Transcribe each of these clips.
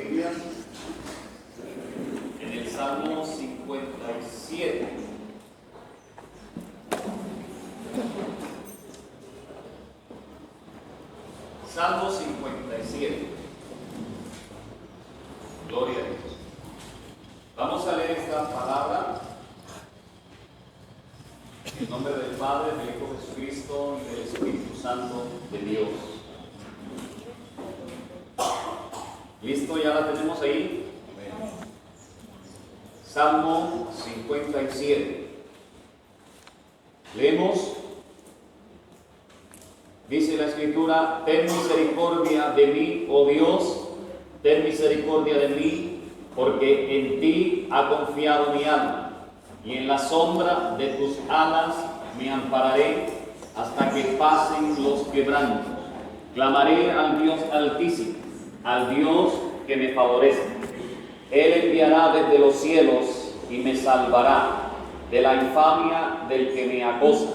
Biblia en el Salmo 57. Salmo 57. Gloria a Dios. Vamos a leer esta palabra en el nombre del Padre, del Hijo Jesucristo y del Espíritu Santo de Dios. ¿Listo? ¿Ya la tenemos ahí? Salmo 57. Leemos. Dice la Escritura: ten misericordia de mí, oh Dios, ten misericordia de mí, porque en ti ha confiado mi alma, y en la sombra de tus alas me ampararé hasta que pasen los quebrantos. Clamaré al Dios Altísimo, al Dios que me favorece. Él enviará desde los cielos y me salvará de la infamia del que me acosa.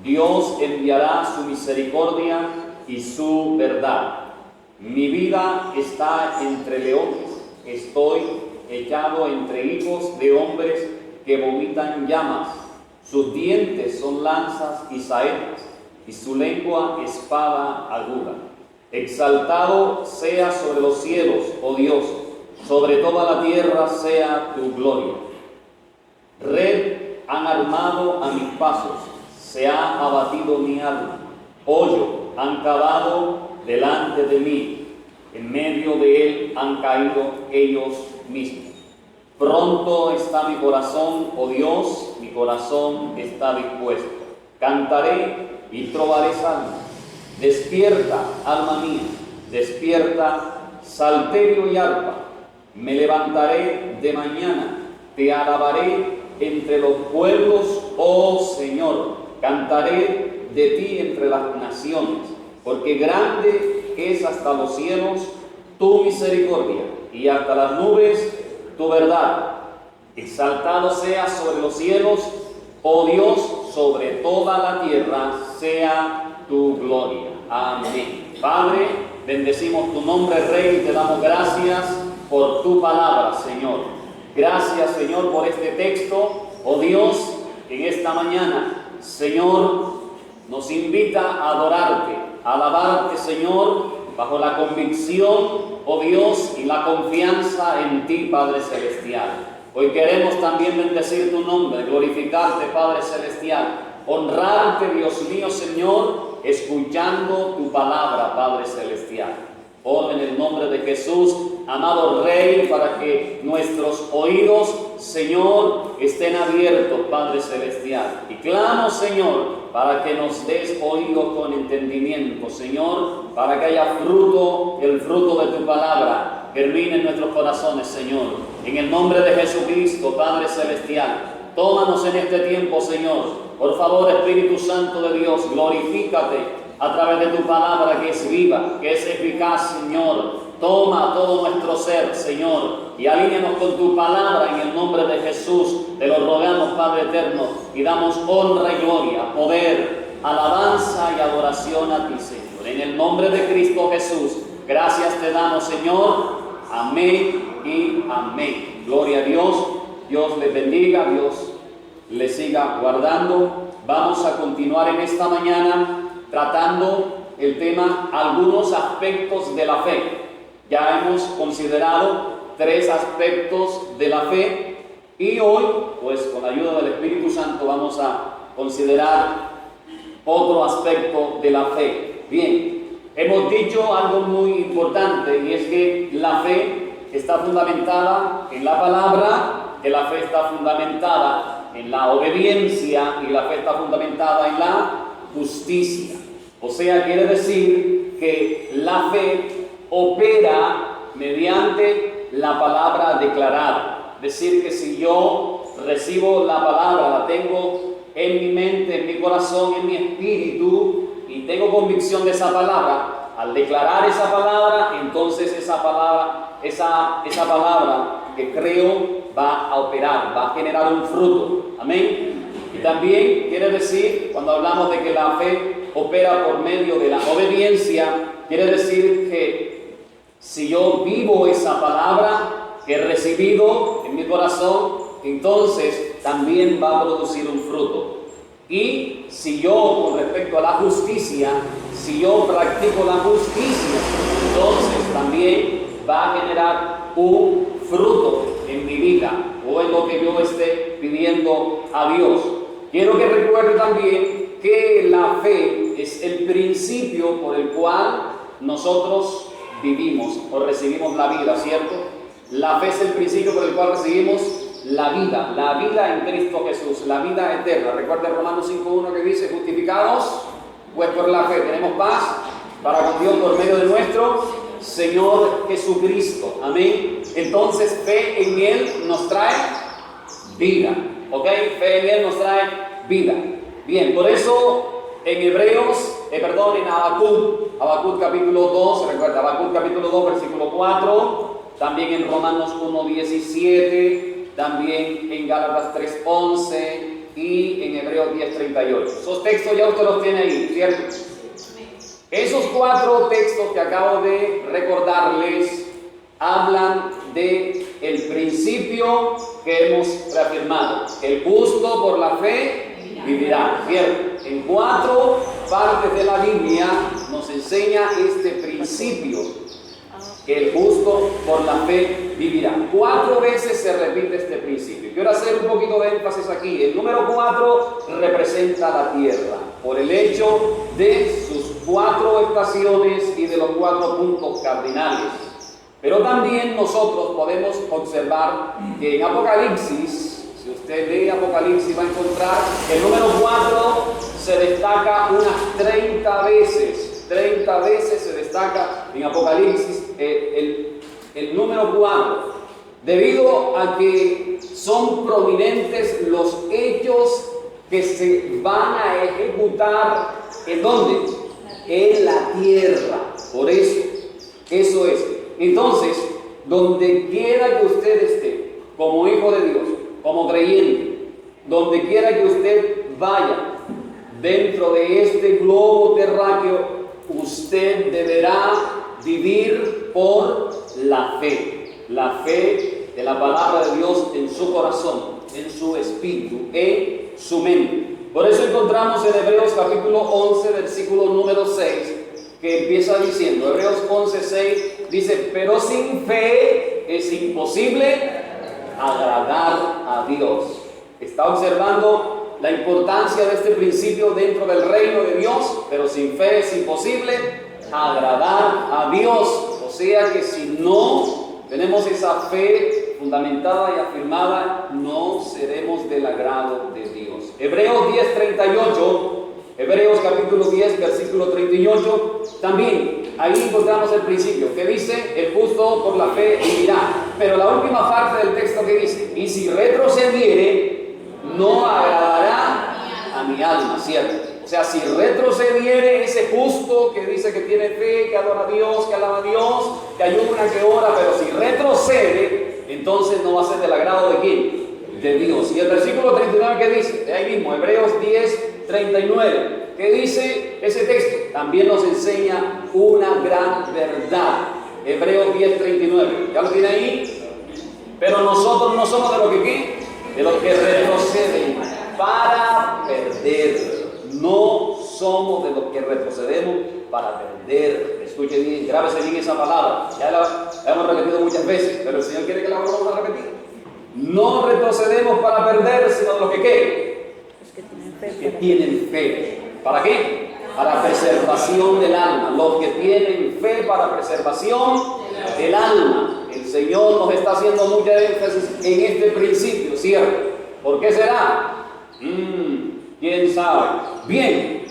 Dios enviará su misericordia y su verdad. Mi vida está entre leones, estoy echado entre hijos de hombres que vomitan llamas. Sus dientes son lanzas y saetas, y su lengua espada aguda. Exaltado sea sobre los cielos, oh Dios, sobre toda la tierra sea tu gloria. Red han armado a mis pasos, se ha abatido mi alma. Hoyo han cavado delante de mí, en medio de él han caído ellos mismos. Pronto está mi corazón, oh Dios, mi corazón está dispuesto. Cantaré y trovaré salmos. Despierta, alma mía, despierta, salterio y arpa. Me levantaré de mañana, te alabaré entre los pueblos, oh Señor. Cantaré de ti entre las naciones, porque grande es hasta los cielos tu misericordia, y hasta las nubes tu verdad. Exaltado sea sobre los cielos, oh Dios, sobre toda la tierra sea tu gloria. Amén. Padre, bendecimos tu nombre, Rey, y te damos gracias por tu palabra, Señor. Gracias, Señor, por este texto, oh Dios, en esta mañana, Señor, nos invita a adorarte, a alabarte, Señor, bajo la convicción, oh Dios, y la confianza en ti, Padre Celestial. Hoy queremos también bendecir tu nombre, glorificarte, Padre Celestial, honrarte, Dios mío, Señor, escuchando tu palabra, Padre Celestial. Oro en el nombre de Jesús, amado Rey, para que nuestros oídos, Señor, estén abiertos, Padre Celestial. Y clamo, Señor, para que nos des oído con entendimiento, Señor, para que haya fruto, el fruto de tu palabra, germine en nuestros corazones, Señor. En el nombre de Jesucristo, Padre Celestial, tómanos en este tiempo, Señor. Por favor, Espíritu Santo de Dios, glorifícate a través de tu palabra, que es viva, que es eficaz, Señor. Toma todo nuestro ser, Señor, y alíneanos con tu palabra en el nombre de Jesús. Te lo rogamos, Padre eterno, y damos honra y gloria, poder, alabanza y adoración a ti, Señor. En el nombre de Cristo Jesús, gracias te damos, Señor. Amén y amén. Gloria a Dios. Dios les bendiga, Dios les siga guardando. Vamos a continuar en esta mañana tratando el tema algunos aspectos de la fe. Ya hemos considerado 3 aspectos de la fe y hoy, pues con la ayuda del Espíritu Santo, vamos a considerar otro aspecto de la fe. Bien, hemos dicho algo muy importante, y es que la fe está fundamentada en la palabra, que la fe está fundamentada en la obediencia y la fe está fundamentada en la justicia. O sea, quiere decir que la fe opera mediante la palabra declarada. Es decir, que si yo recibo la palabra, la tengo en mi mente, en mi corazón, en mi espíritu, y tengo convicción de esa palabra, al declarar esa palabra, entonces esa palabra que creo va a operar, va a generar un fruto. Amén. Y también quiere decir, cuando hablamos de que la fe opera por medio de la obediencia, quiere decir que si yo vivo esa palabra que he recibido en mi corazón, entonces también va a producir un fruto. Y si yo, con respecto a la justicia, si yo practico la justicia, entonces también va a generar un fruto en mi vida o en lo que yo esté pidiendo a Dios. Quiero que recuerde también que la fe es el principio por el cual nosotros vivimos o recibimos la vida, ¿cierto? La fe es el principio por el cual recibimos la vida en Cristo Jesús, la vida eterna. Recuerda Romanos 5.1 que dice, justificados pues por la fe tenemos paz para con Dios por medio de nuestro Señor Jesucristo. Amén. Entonces fe en Él nos trae vida. ¿Ok? Fe en Él nos trae vida. Bien, por eso en en Habacuc capítulo 2, recuerda, Habacuc capítulo 2, versículo 4, también en Romanos 1.17, también en Gálatas 3.11 y en Hebreos 10.38. Esos textos ya usted los tiene ahí, ¿cierto? Esos 4 textos que acabo de recordarles hablan de el principio que hemos reafirmado. El justo por la fe vivirá. Bien, en 4 partes de la Biblia nos enseña este principio, que el justo por la fe vivirá. 4 veces se repite este principio. Quiero hacer un poquito de énfasis aquí. El número 4 representa la tierra, por el hecho de sus 4 estaciones y de los 4 puntos cardinales. Pero también nosotros podemos observar que en Apocalipsis, si usted lee Apocalipsis, va a encontrar que el número 4 se destaca unas 30 veces. 30 veces se destaca en Apocalipsis el número 4, debido a que son prominentes los hechos que se van a ejecutar. ¿En dónde? En la tierra. Por eso es. Entonces, donde quiera que usted esté, como hijo de Dios, como creyente, donde quiera que usted vaya dentro de este globo terráqueo, usted deberá vivir por la fe de la palabra de Dios en su corazón, en su espíritu, en su mente. Por eso encontramos en Hebreos capítulo 11, versículo número 6, que empieza diciendo, Hebreos 11:6 dice, pero sin fe es imposible agradar a Dios. Está observando la importancia de este principio dentro del reino de Dios, pero sin fe es imposible agradar a Dios. O sea que si no tenemos esa fe fundamentada y afirmada, no seremos del agrado de Dios. Hebreos 10:38, Hebreos capítulo 10, versículo 38, también ahí encontramos el principio que dice, el justo por la fe vivirá. Pero la última parte del texto que dice, y si retrocediere, no agradará a mi alma, ¿cierto? O sea, si retrocediere ese justo que dice que tiene fe, que adora a Dios, que alaba a Dios, que ayuna, que ora, pero si retrocede, entonces no va a ser del agrado de ¿quién? De Dios. Y el versículo 39 que dice, de ahí mismo, Hebreos 10:39, que dice ese texto, también nos enseña una gran verdad. Hebreos 10:39, ¿ya lo tiene ahí? Pero nosotros no somos de los que ¿qué? De los que retroceden para perder. No somos de los que retrocedemos para perder. Escuche bien, grábese bien esa palabra. Ya la hemos repetido muchas veces, pero el Señor quiere que la volvamos a repetir. No retrocedemos para perder, sino de los que ¿qué? Los que tienen fe. ¿Para qué? Para preservación del alma. Los que tienen fe para preservación del alma. El Señor nos está haciendo mucha énfasis en este principio, ¿cierto? ¿Por qué será? ¿Quién sabe? Bien,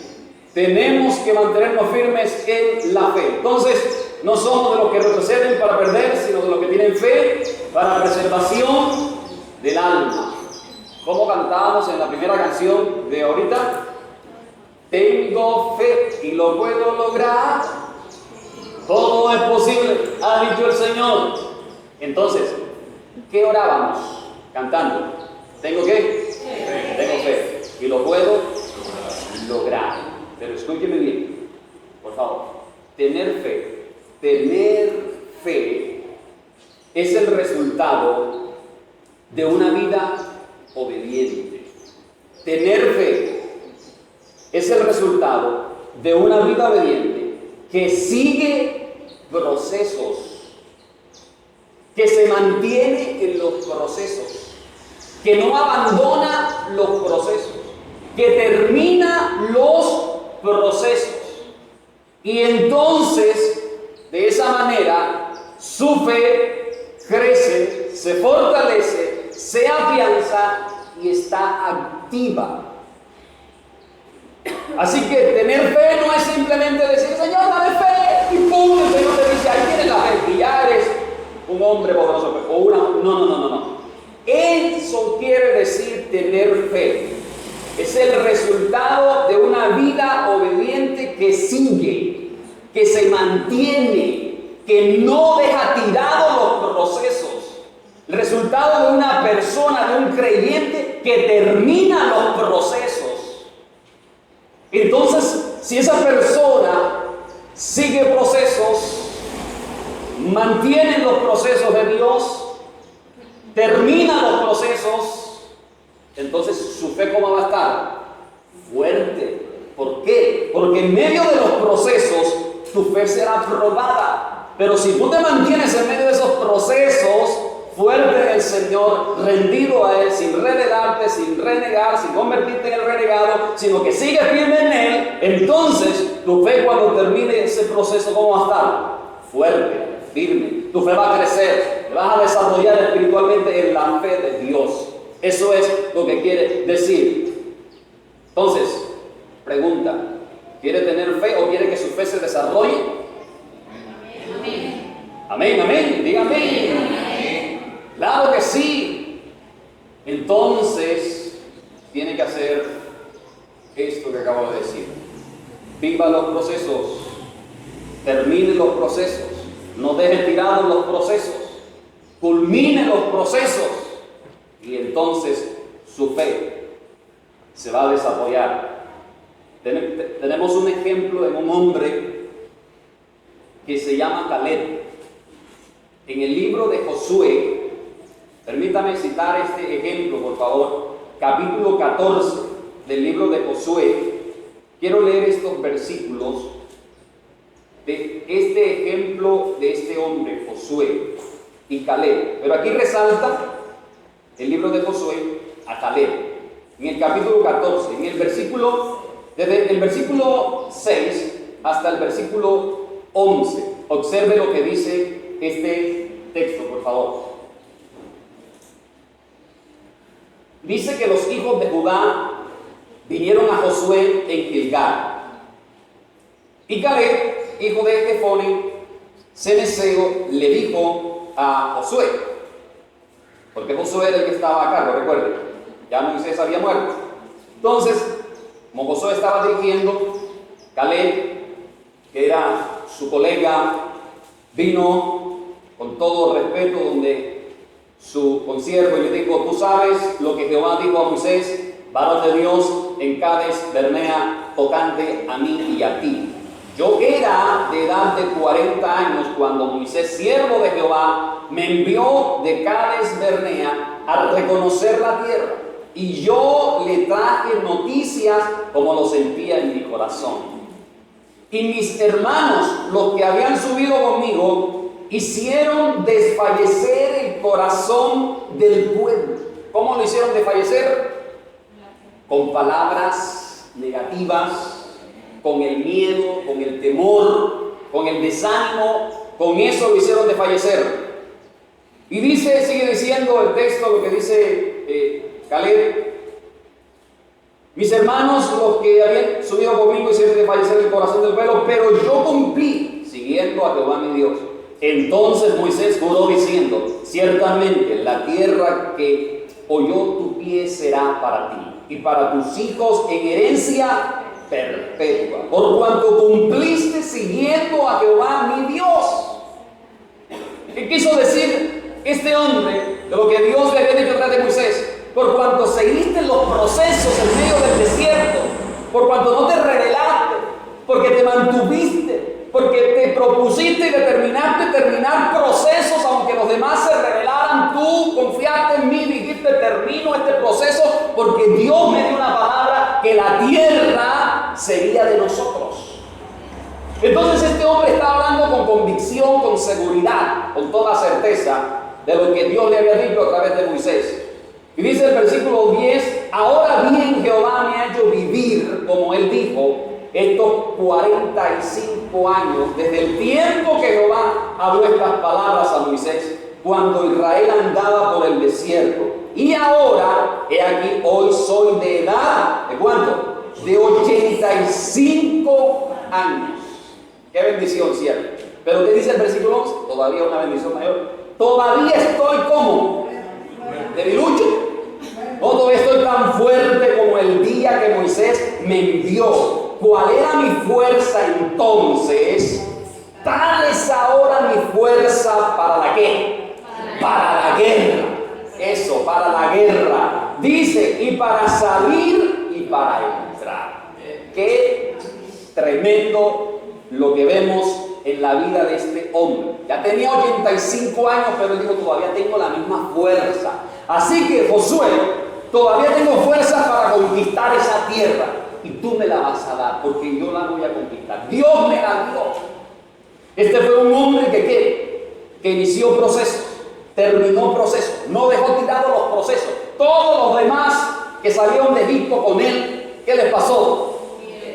tenemos que mantenernos firmes en la fe. Entonces, no somos de los que retroceden para perder, sino de los que tienen fe para preservación del alma. ¿Cómo cantábamos en la primera canción de ahorita? Tengo fe y lo puedo lograr. Todo es posible, ha dicho el Señor. Entonces, ¿qué orábamos? Cantando. ¿Tengo qué? Tengo fe. Y lo puedo lograr. Pero escúcheme bien, por favor. Tener fe es el resultado de una vida obediente. Tener fe es el resultado de una vida obediente que sigue procesos, que se mantiene en los procesos, que no abandona los procesos, que termina los procesos. Y entonces, de esa manera, su fe crece, se fortalece, se afianza y está activa. Así que tener fe no es simplemente decir, Señor, dame fe, y pum, el Señor te dice, ahí tienes la fe, y ya eres un hombre poderoso, o una... No. Eso quiere decir tener fe. Es el resultado de una vida obediente que sigue, que se mantiene, que no deja tirados los procesos. El resultado de una persona, de un creyente que termina los procesos. Entonces, si esa persona sigue procesos, mantiene los procesos de Dios, termina los procesos, entonces su fe ¿cómo va a estar? Fuerte. ¿Por qué? Porque en medio de los procesos tu fe será probada. Pero si tú te mantienes en medio de esos procesos, fuerte en el Señor, rendido a Él, sin rebelarte, sin renegar, sin convertirte en el renegado, sino que sigues firme en Él, entonces tu fe cuando termine ese proceso ¿cómo va a estar? Fuerte, firme. Tu fe va a crecer, te vas a desarrollar espiritualmente en la fe de Dios. Eso es lo que quiere decir. Entonces, pregunta, ¿quiere tener fe o quiere que su fe se desarrolle? Amén, diga amén. Claro que sí. Entonces, tiene que hacer esto que acabo de decir. Viva los procesos, termine los procesos, no deje tirados los procesos, culmine los procesos. Y entonces su fe se va a desarrollar. Tenemos un ejemplo de un hombre que se llama Caleb. En el libro de Josué, permítame citar este ejemplo, por favor, capítulo 14 del libro de Josué. Quiero leer estos versículos de este ejemplo de este hombre, Josué y Caleb. Pero aquí resalta el libro de Josué a Caleb, en el capítulo 14, en el versículo, desde el versículo 6 hasta el versículo 11. Observe lo que dice este texto, por favor. Dice que los hijos de Judá vinieron a Josué en Gilgal. Y Caleb, hijo de Jefone, ceneseo, le dijo a Josué, porque Josué era el que estaba a cargo, recuerden, ya Moisés había muerto. Entonces, como Josué estaba dirigiendo, Caleb, que era su colega, vino con todo respeto donde su consiervo y le dijo, tú sabes lo que Jehová dijo a Moisés, varón de Dios, en Cades Bernea, tocante a mí y a ti. Yo era de edad de 40 años cuando Moisés, siervo de Jehová, me envió de Cades Bernea a reconocer la tierra. Y yo le traje noticias como lo sentía en mi corazón. Y mis hermanos, los que habían subido conmigo, hicieron desfallecer el corazón del pueblo. ¿Cómo lo hicieron desfallecer? Con palabras negativas, con el miedo, con el temor, con el desánimo, con eso lo hicieron desfallecer. Y dice, sigue diciendo el texto, lo que dice Caleb, mis hermanos, los que habían subido conmigo, hicieron desfallecer el corazón del pueblo, pero yo cumplí, siguiendo a Jehová mi Dios. Entonces Moisés juró diciendo, ciertamente la tierra que oyó tu pie será para ti, y para tus hijos en herencia perpetua, por cuanto cumpliste siguiendo a Jehová mi Dios. ¿Qué quiso decir este hombre de lo que Dios le había dicho atrás de Moisés? Por cuanto seguiste los procesos en medio del desierto, por cuanto no te rebelaste, porque te mantuviste, porque te propusiste y determinaste terminar procesos, aunque los demás se rebelaran, tú confiaste en mí, dijiste termino este proceso, porque Dios me dio una palabra que la tierra sería de nosotros. Entonces este hombre está hablando con convicción, con seguridad, con toda certeza de lo que Dios le había dicho a través de Moisés. Y dice el versículo 10, ahora bien Jehová me ha hecho vivir, como él dijo, estos 45 años, desde el tiempo que Jehová habló estas palabras a Moisés, cuando Israel andaba por el desierto. Y ahora, he aquí, hoy soy de edad, ¿de cuánto? De 85 años. Qué bendición, ¿cierto? Pero ¿qué dice el versículo 11? Todavía una bendición mayor. Todavía estoy como debilucho. No, todavía estoy tan fuerte como el día que Moisés me envió. ¿Cuál era mi fuerza entonces? Tal es ahora mi fuerza para la ¿qué? Para la guerra. Eso, para la guerra. Dice, y para salir y para entrar. Qué tremendo lo que vemos en la vida de este hombre. Ya tenía 85 años, pero él dijo, todavía tengo la misma fuerza. Así que Josué, todavía tengo fuerzas para conquistar esa tierra. Y tú me la vas a dar, porque yo la voy a conquistar. Dios me la dio. Este fue un hombre que inició procesos, terminó procesos, no dejó tirados los procesos. Todos los demás que salieron de Egipto con él, ¿qué les pasó?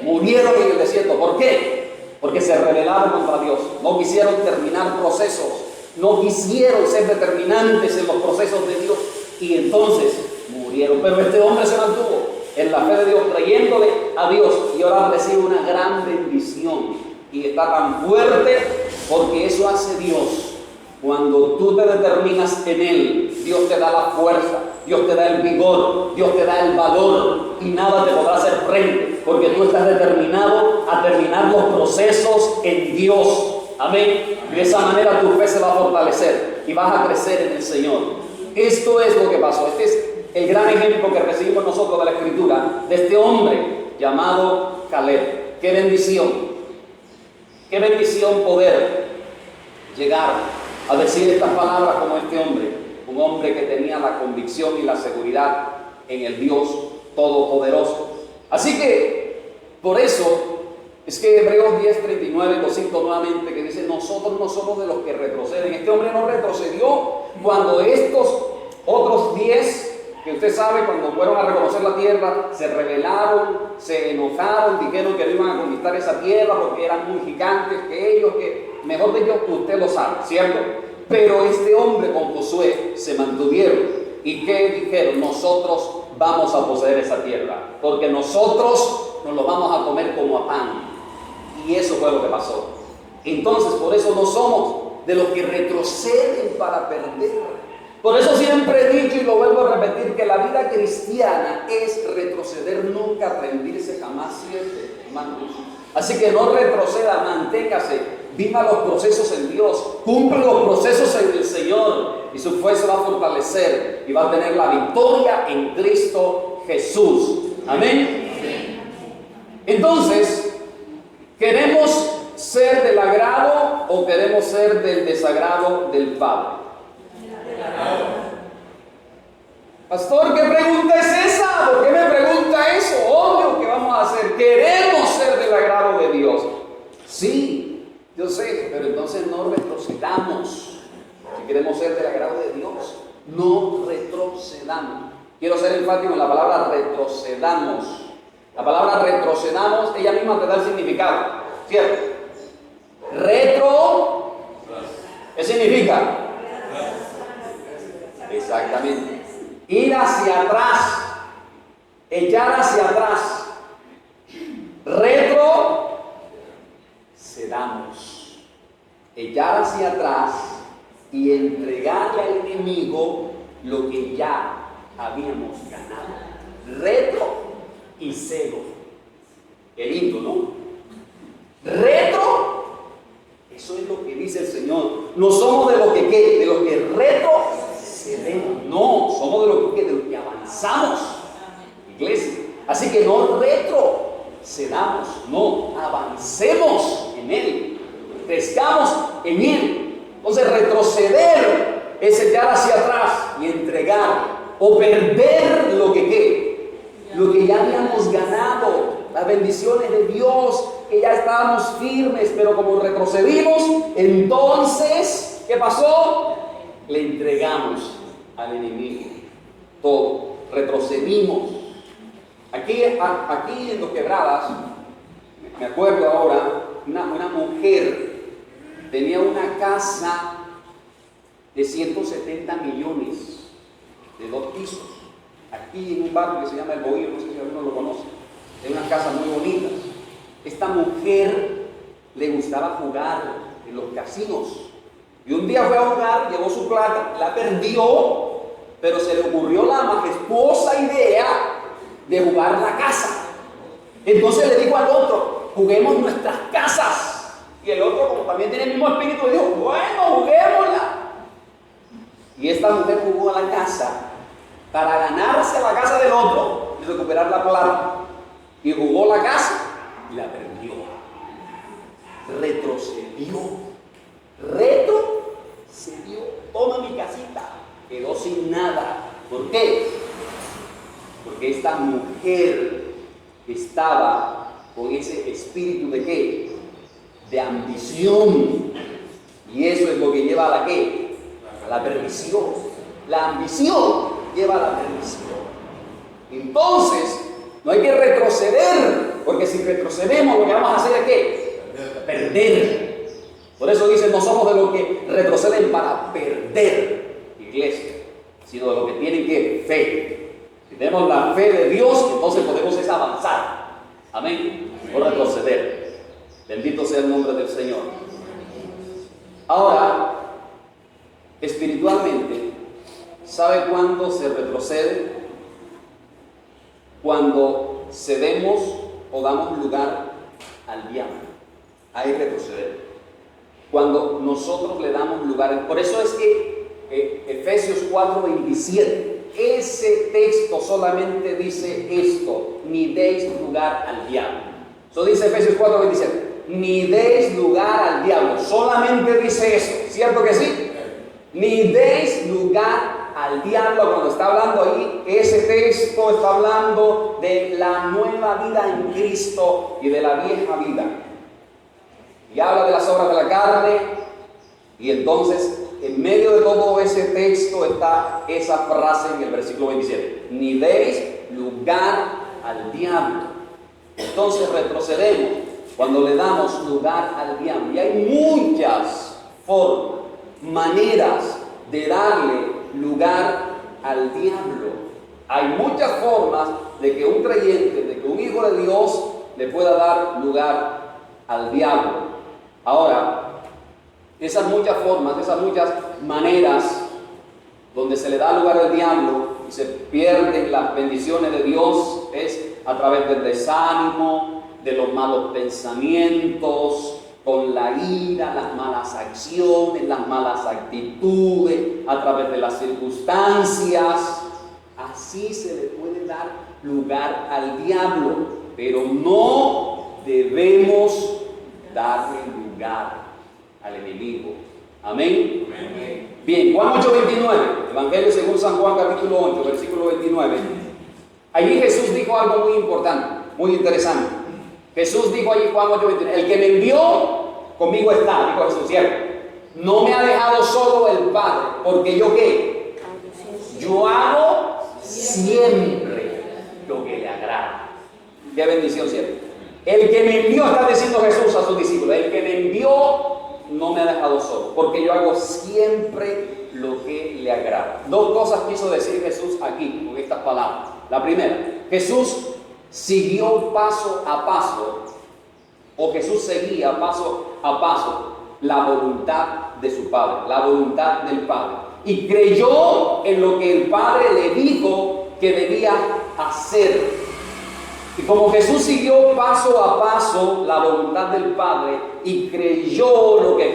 Murieron en el desierto. ¿Por qué? Porque se rebelaron contra Dios. No quisieron terminar procesos, no quisieron ser determinantes en los procesos de Dios, y entonces murieron. Pero este hombre se mantuvo en la fe de Dios, creyéndole a Dios, y ahora recibe una gran bendición y está tan fuerte porque eso hace Dios. Cuando tú te determinas en Él, Dios te da la fuerza, Dios te da el vigor, Dios te da el valor, y nada te podrá hacer frente, porque tú estás determinado a terminar los procesos en Dios. Amén. De esa manera tu fe se va a fortalecer y vas a crecer en el Señor. Esto es lo que pasó. Este es el gran ejemplo que recibimos nosotros de la Escritura, de este hombre llamado Caleb. ¡Qué bendición! ¡Qué bendición poder llegar a decir estas palabras como este hombre! Un hombre que tenía la convicción y la seguridad en el Dios Todopoderoso. Así que, por eso, es que Hebreos 10:39 lo cito nuevamente, que dice, nosotros no somos de los que retroceden. Este hombre no retrocedió cuando estos otros 10, que usted sabe, cuando fueron a reconocer la tierra, se rebelaron, se enojaron, dijeron que no iban a conquistar esa tierra porque eran muy gigantes que ellos, que mejor de ellos usted lo sabe, ¿cierto? Pero este hombre con Josué se mantuvieron. ¿Y qué dijeron? Nosotros vamos a poseer esa tierra, porque nosotros nos lo vamos a comer como a pan. Y eso fue lo que pasó. Entonces, por eso no somos de los que retroceden para perder. Por eso siempre he dicho y lo vuelvo a repetir, que la vida cristiana es retroceder, nunca rendirse jamás, ¿cierto, hermanos? Así que no retroceda, manténgase, viva los procesos en Dios, cumple los procesos en el Señor, y su fe se va a fortalecer y va a tener la victoria en Cristo Jesús. Amén. Entonces, ¿queremos ser del agrado o queremos ser del desagrado del Padre? Pastor, ¿qué pregunta es esa? ¿Por qué me pregunta eso? Obvio que vamos a hacer. Queremos ser del agrado de Dios. Sí, yo sé, pero entonces no retrocedamos. Si queremos ser del agrado de Dios, no retrocedamos. Quiero ser enfático en la palabra retrocedamos. La palabra retrocedamos, ella misma te da el significado, ¿cierto? Retro, ¿qué significa? Exactamente. Ir hacia atrás, echar hacia atrás. Retrocedamos, echar hacia atrás y entregarle al enemigo lo que ya habíamos ganado. Retro y cero. Qué lindo, ¿no? Retro, eso es lo que dice el Señor. No somos de los que ¿qué? De los que retrocedemos. No, somos de los que avanzamos, iglesia. Así que no retrocedamos, no, avancemos en Él. entregar o perder lo que ¿qué? Lo que ya habíamos ganado, las bendiciones de Dios, que ya estábamos firmes, pero como retrocedimos, entonces, ¿qué pasó? Le entregamos al enemigo todo, retrocedimos. Aquí en Los Quebradas, me acuerdo ahora, una mujer tenía una casa de 170 millones, de 2 pisos, aquí en un barrio que se llama El Bohío, no sé si alguno lo conoce, es una casa muy bonita. Esta mujer le gustaba jugar en los casinos, y un día fue a jugar, llevó su plata, la perdió, pero se le ocurrió la majestuosa idea de jugar la casa. Entonces le dijo al otro, juguemos nuestras casas, y el otro, como también tiene el mismo espíritu, le dijo, bueno, juguémosla. Y esta mujer jugó a la casa para ganarse la casa del otro y recuperar la plata. Y jugó la casa y la perdió. Retrocedió. Toma mi casita. Quedó sin nada. ¿Por qué? Porque esta mujer estaba con ese espíritu de ¿qué? De ambición. Y eso es lo que lleva a la ¿qué? A la perdición. La ambición lleva a la perdición. Entonces, no hay que retroceder, porque si retrocedemos, lo que vamos a hacer es ¿qué? Perder. Por eso dicen, no somos de los que retroceden para perder, iglesia, sino de los que tienen ¿qué? Fe. Si tenemos la fe de Dios, entonces podemos avanzar. Amén. No retroceder. Bendito sea el nombre del Señor. Ahora, espiritualmente, ¿sabe cuándo se retrocede? Cuando cedemos o damos lugar al diablo. Ahí retroceder. Cuando nosotros le damos lugar. Por eso es que Efesios 4:27, ese texto solamente dice esto: ni deis lugar al diablo. Eso dice Efesios 4:27. Ni deis lugar al diablo. Solamente dice eso. ¿Cierto que sí? Ni deis lugar al diablo. Cuando está hablando ahí, ese texto está hablando de la nueva vida en Cristo y de la vieja vida. Y habla de las obras de la carne. Y entonces, en medio de todo ese texto está esa frase en el versículo 27. Ni deis lugar al diablo. Entonces retrocedemos cuando le damos lugar al diablo. Y hay muchas formas, maneras de darle lugar al diablo. Hay muchas formas de que un creyente, de que un hijo de Dios le pueda dar lugar al diablo. Ahora, esas muchas formas, esas muchas maneras donde se le da lugar al diablo y se pierden las bendiciones de Dios es a través del desánimo, de los malos pensamientos, con la ira, las malas acciones, las malas actitudes, a través de las circunstancias. Así se le puede dar lugar al diablo, pero no debemos darle lugar al enemigo. Amén. Amén. Bien, Juan 8:29, Evangelio según San Juan capítulo 8, versículo 29. Allí Jesús dijo algo muy importante, muy interesante. Jesús dijo allí, Juan 8:29, el que me envió, conmigo está, dijo Jesús, ¿cierto? No me ha dejado solo el Padre, porque yo ¿qué? Yo hago siempre lo que le agrada. Qué bendición, ¿cierto? El que me envió, está diciendo Jesús a sus discípulos, el que me envió no me ha dejado solo, porque yo hago siempre lo que le agrada. Dos cosas quiso decir Jesús aquí con estas palabras. La primera, Jesús siguió paso a paso, o Jesús seguía paso a paso la voluntad de su Padre, la voluntad del Padre, y creyó en lo que el Padre le dijo que debía hacer. Y como Jesús siguió paso a paso la voluntad del Padre y creyó lo que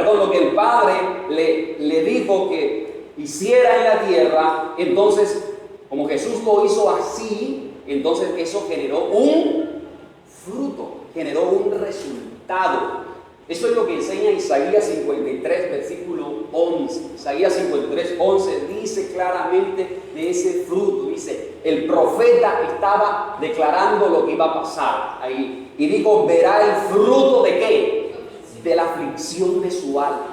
lo que el Padre le dijo que hiciera en la tierra, entonces, como Jesús lo hizo así, entonces eso generó un fruto, generó un resultado. Eso es lo que enseña Isaías 53, versículo 11. Isaías 53, 11 dice claramente de ese fruto. Dice, el profeta estaba declarando lo que iba a pasar ahí. Y dijo, verá el fruto ¿de qué? De la aflicción de su alma.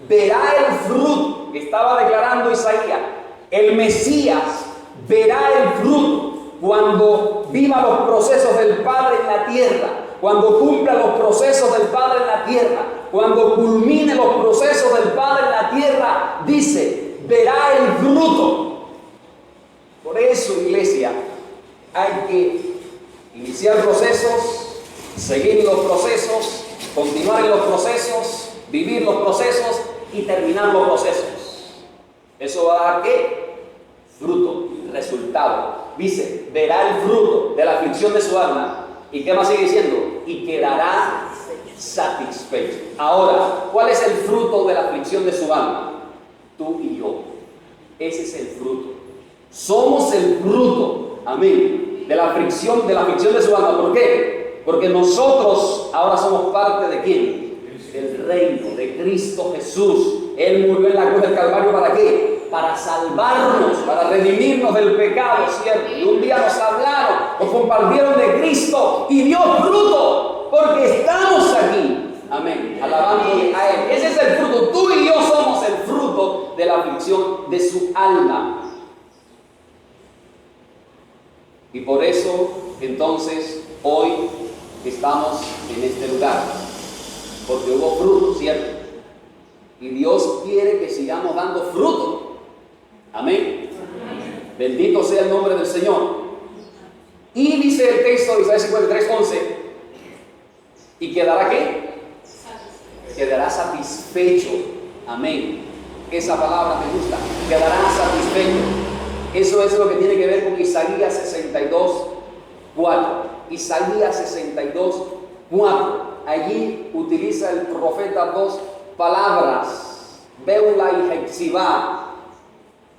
Verá el fruto que estaba declarando Isaías. El Mesías verá el fruto cuando viva los procesos del Padre en la tierra, cuando cumpla los procesos del Padre en la tierra, cuando culmine los procesos del Padre en la tierra, dice, verá el fruto. Por eso, iglesia, hay que iniciar procesos, seguir los procesos, continuar en los procesos, vivir los procesos y terminar los procesos. Eso va a dar ¿qué? Fruto, resultado. Dice, verá el fruto de la aflicción de su alma. ¿Y qué más sigue diciendo? Y quedará satisfecho. Ahora, ¿cuál es el fruto de la aflicción de su alma? Tú y yo. Ese es el fruto. Somos el fruto, amén, de la aflicción de su alma. ¿Por qué? Porque nosotros ahora somos parte ¿de quién? Del reino de Cristo Jesús. Él murió en la cruz del Calvario, ¿para qué? Para salvarnos, para redimirnos del pecado, ¿cierto? Y un día nos hablaron, nos compartieron de Cristo y dio fruto, porque estamos aquí, amén, alabándole a Él. Ese es el fruto. Tú y yo somos el fruto de la aflicción de su alma. Y por eso, entonces, hoy estamos en este lugar, porque hubo fruto, ¿cierto? Y Dios quiere que sigamos dando fruto. Amén. Amén. Bendito sea el nombre del Señor. Y dice el texto de Isaías 53, 11, ¿y quedará qué? Quedará satisfecho. Amén. Esa palabra me gusta. Quedará satisfecho. Eso es lo que tiene que ver con Isaías 62, 4. Isaías 62, 4. Allí utiliza el profeta dos palabras, Beula y Hexibá.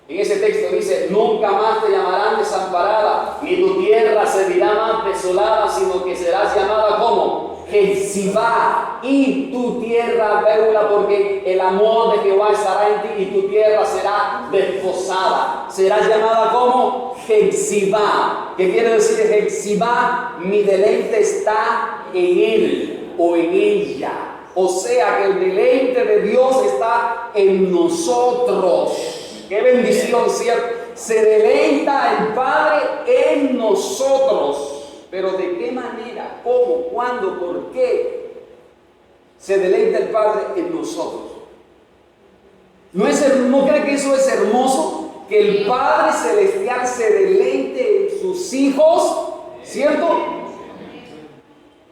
En ese texto dice, nunca más te llamarán desamparada, ni tu tierra se dirá más desolada, sino que serás llamada como Hexibá, y tu tierra Beula, porque el amor de Jehová estará en ti, y tu tierra será desposada. Serás llamada como Hexibá. ¿Qué quiere decir Hexibá? Mi deleite está en él o en ella. O sea que el deleite de Dios está en nosotros. ¡Qué bendición, cierto! Se deleita el Padre en nosotros. Pero ¿de qué manera? ¿Cómo? ¿Cuándo? ¿Por qué? Se deleita el Padre en nosotros. ¿No cree que eso es hermoso? Que el Padre Celestial se deleite en sus hijos, ¿cierto?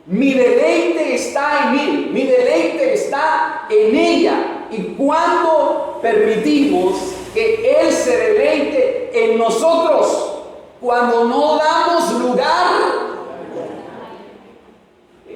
Mi deleite está en Él, mi deleite está en ella. Y cuando permitimos que Él se deleite en nosotros, cuando no damos lugar.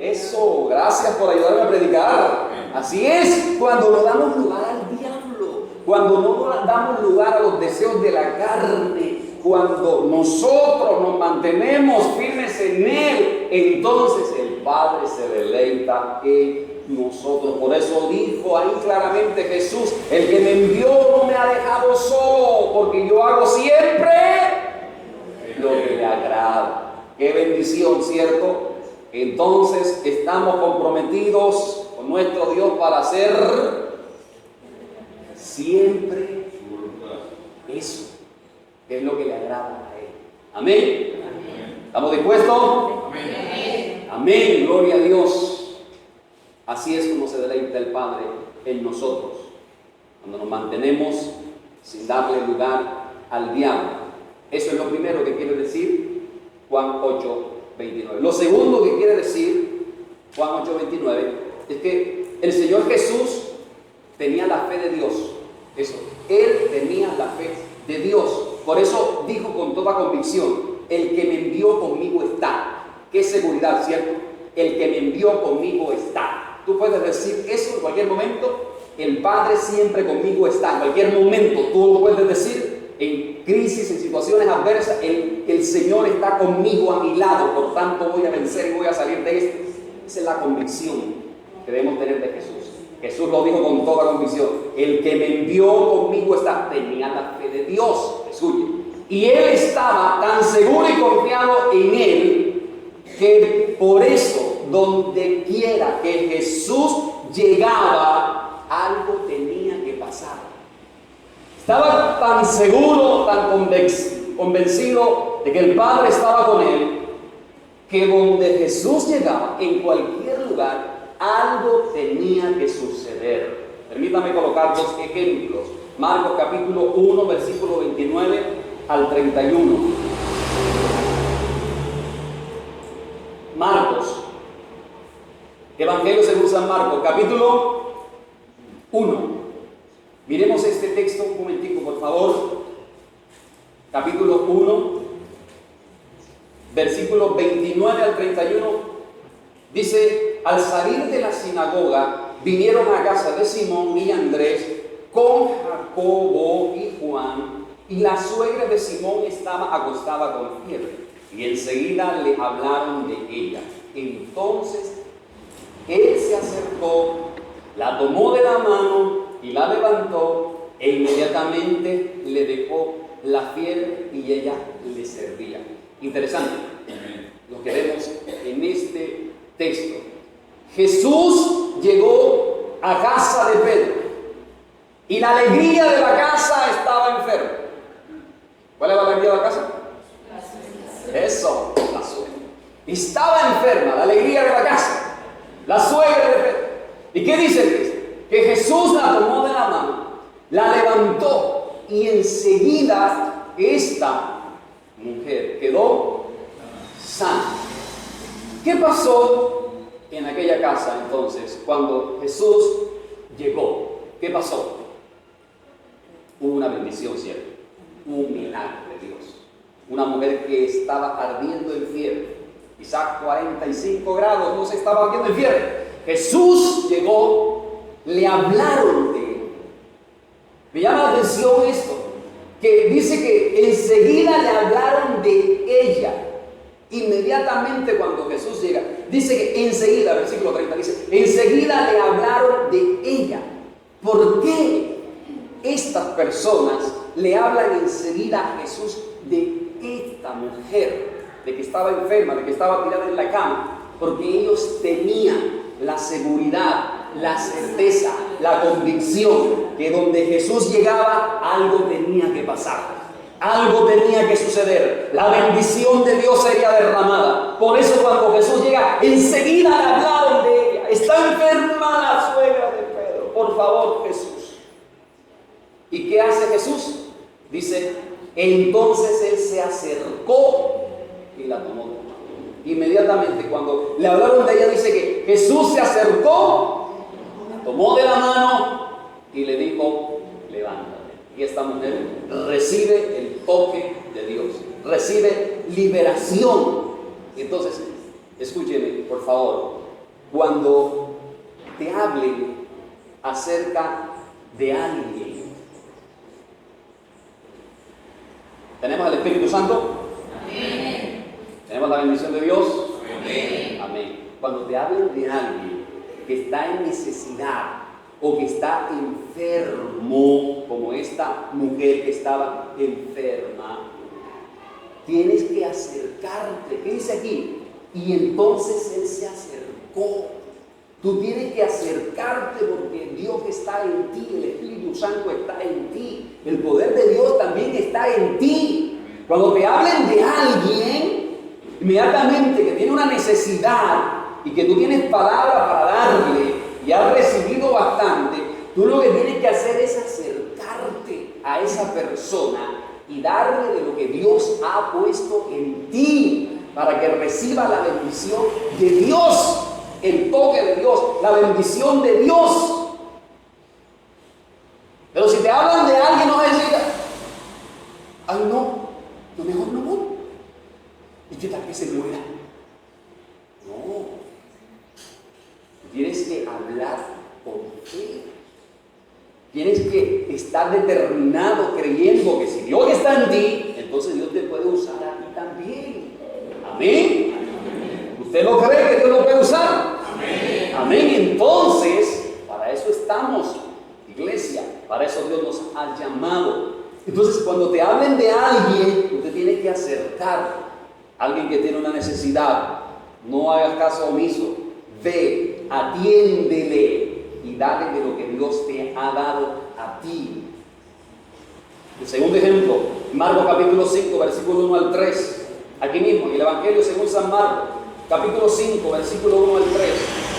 Eso, gracias por ayudarme a predicar. Así es, cuando no damos lugar al diablo, cuando no damos lugar a los deseos de la carne, cuando nosotros nos mantenemos firmes en Él, entonces el Padre se deleita en nosotros. Por eso dijo ahí claramente Jesús, el que me envió no me ha dejado solo, porque yo hago siempre lo que le agrada. Qué bendición, ¿cierto? Entonces estamos comprometidos con nuestro Dios para hacer siempre eso, que es lo que le agrada a Él. Amén. ¿Estamos dispuestos? Amén. Amén. Gloria a Dios. Así es como se deleita el Padre en nosotros, cuando nos mantenemos sin darle lugar al diablo. Eso es lo primero que quiere decir Juan 8:29. Lo segundo que quiere decir Juan 8:29 es que el Señor Jesús tenía la fe de Dios. Eso, Él tenía la fe de Dios. Por eso dijo con toda convicción, el que me envió conmigo está. Qué seguridad, ¿cierto? El que me envió conmigo está. Tú puedes decir eso en cualquier momento. El Padre siempre conmigo está. En cualquier momento tú lo puedes decir. En crisis, en situaciones adversas, el Señor está conmigo a mi lado. Por tanto voy a vencer y voy a salir de esto. Esa es la convicción que debemos tener de Jesús. Jesús lo dijo con toda convicción: el que me envió conmigo tenía la fe de Dios. Escuche. Y él estaba tan seguro y confiado en él que por eso, donde quiera que Jesús llegaba, algo tenía que pasar. Estaba tan seguro, tan convencido de que el Padre estaba con él, que donde Jesús llegaba, en cualquier lugar, algo tenía que suceder. Permítame colocar dos ejemplos. Marcos capítulo 1, versículo 29 al 31. Marcos, Evangelio según San Marcos, capítulo 1. Miremos este texto un momentico, por favor. Capítulo 1, versículos 29 al 31. Dice: al salir de la sinagoga, vinieron a casa de Simón y Andrés con Jacobo y Juan, y la suegra de Simón estaba acostada con fiebre, y enseguida le hablaron de ella. Entonces él se acercó, la tomó de la mano y la levantó, e inmediatamente le dejó la fiebre y ella le servía. Interesante lo que vemos en este texto. Jesús llegó a casa de Pedro y la alegría de la casa estaba enferma. ¿Cuál es la alegría de la casa? Eso, la suegra. Estaba enferma, la alegría de la casa, la suegra de Pedro. ¿Y qué dice el texto? Que Jesús la tomó de la mano, la levantó, y enseguida esta mujer quedó sana. ¿Qué pasó en aquella casa entonces cuando Jesús llegó? ¿Qué pasó? Hubo una bendición, ¿cierto? Un milagro de Dios. Una mujer que estaba ardiendo en fiebre, quizás 45 grados, no se estaba ardiendo en fiebre. Jesús llegó, le hablaron de él. Me llama la atención esto, que dice que enseguida le hablaron de ella. Inmediatamente cuando Jesús llega, dice que enseguida, versículo 30, dice: enseguida le hablaron de ella. ¿Por qué estas personas le hablan enseguida a Jesús de esta mujer, de que estaba enferma, de que estaba tirada en la cama? Porque ellos tenían la seguridad, la certeza, la convicción que donde Jesús llegaba, algo tenía que pasar. Algo tenía que suceder. La bendición de Dios sería derramada. Por eso cuando Jesús llega, enseguida le hablaron de ella. Está enferma la suegra de Pedro. Por favor, Jesús. ¿Y qué hace Jesús? Dice: entonces él se acercó y la tomó de la mano. Inmediatamente cuando le hablaron de ella, dice que Jesús se acercó, la tomó de la mano y le dijo: levántate. Y esta mujer recibe el toque de Dios, recibe liberación. Entonces, escúcheme, por favor, cuando te hablen acerca de alguien, ¿tenemos al Espíritu Santo? Amén. ¿Tenemos la bendición de Dios? Amén. Amén. Cuando te hablen de alguien que está en necesidad, o que está enfermo, como esta mujer que estaba enferma, tienes que acercarte. ¿Qué dice aquí? Y entonces él se acercó. Tú tienes que acercarte porque Dios está en ti, el Espíritu Santo está en ti, el poder de Dios también está en ti. Cuando te hablen de alguien, inmediatamente que tiene una necesidad y que tú tienes palabra para darle, y has recibido bastante, tú lo que tienes que hacer es acercarte a esa persona y darle de lo que Dios ha puesto en ti para que reciba la bendición de Dios, el toque de Dios, la bendición de Dios. Pero si te hablan de alguien, no vas a decir: ay, no, lo mejor no voy. ¿Y qué tal que se muera? No. Tienes que hablar con fe. Tienes que estar determinado, creyendo que si Dios está en ti, entonces Dios te puede usar a ti también. Amén. ¿Usted no cree que Dios lo puede usar? Amén. Amén. entonces, para eso estamos, iglesia, para eso Dios nos ha llamado. Entonces, cuando te hablen de alguien, tú te tienes que acercar. Alguien que tiene una necesidad, no hagas caso omiso. Ve, atiéndele y dale de lo que Dios te ha dado a ti. El segundo ejemplo, Marcos capítulo 5, versículo 1 al 3. Aquí mismo, en el Evangelio según San Marcos, capítulo 5, versículo 1 al 3.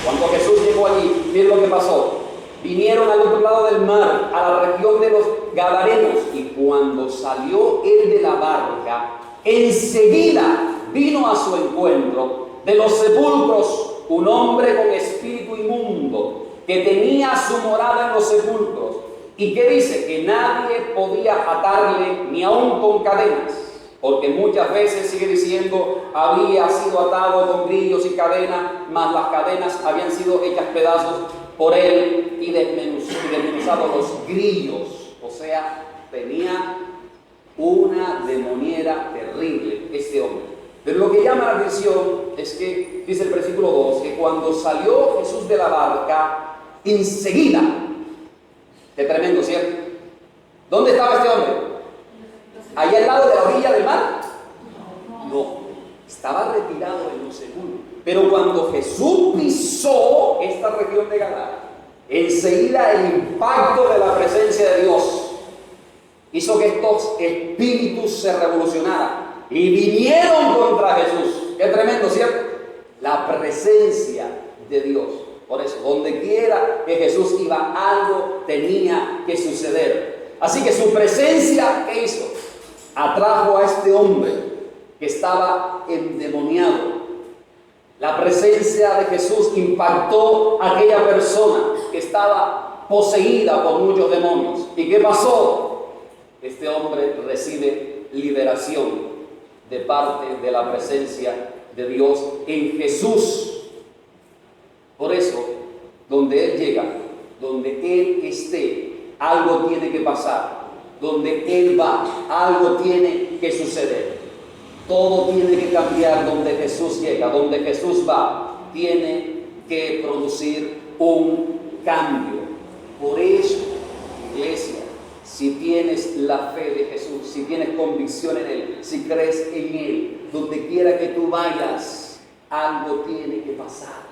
Cuando Jesús llegó allí, miren lo que pasó. Vinieron al otro lado del mar, a la región de los Gadarenos, y cuando salió él de la barca, enseguida vino a su encuentro de los sepulcros un hombre con espíritu inmundo, que tenía su morada en los sepulcros, y que dice que nadie podía atarle ni aun con cadenas, porque muchas veces, sigue diciendo, había sido atado con grillos y cadenas, mas las cadenas habían sido hechas pedazos por él y desmenuzados los grillos. O sea, tenía una demoniera terrible este hombre. Pero lo que llama la atención es que, dice el versículo 2, que cuando salió Jesús de la barca, enseguida, qué tremendo, ¿cierto? ¿Dónde estaba este hombre? ¿Allá al lado de la orilla del mar? No, estaba retirado en los sepulcros. Pero cuando Jesús pisó esta región de Gadara, enseguida el impacto de la presencia de Dios hizo que estos espíritus se revolucionaran y vinieron contra Jesús. Qué tremendo, ¿cierto? La presencia de Dios. Por eso, donde quiera que Jesús iba, algo tenía que suceder. Así que su presencia, ¿qué hizo? Atrajo a este hombre que estaba endemoniado. La presencia de Jesús impactó a aquella persona que estaba poseída por muchos demonios. ¿Y qué pasó? Este hombre recibe liberación de parte de la presencia de Dios en Jesús. Por eso, donde Él llega, donde Él esté, algo tiene que pasar. Donde Él va, algo tiene que suceder. Todo tiene que cambiar donde Jesús llega. Donde Jesús va, tiene que producir un cambio. Por eso, iglesia, si tienes la fe de Jesús, si tienes convicción en Él, si crees en Él, donde quiera que tú vayas, algo tiene que pasar.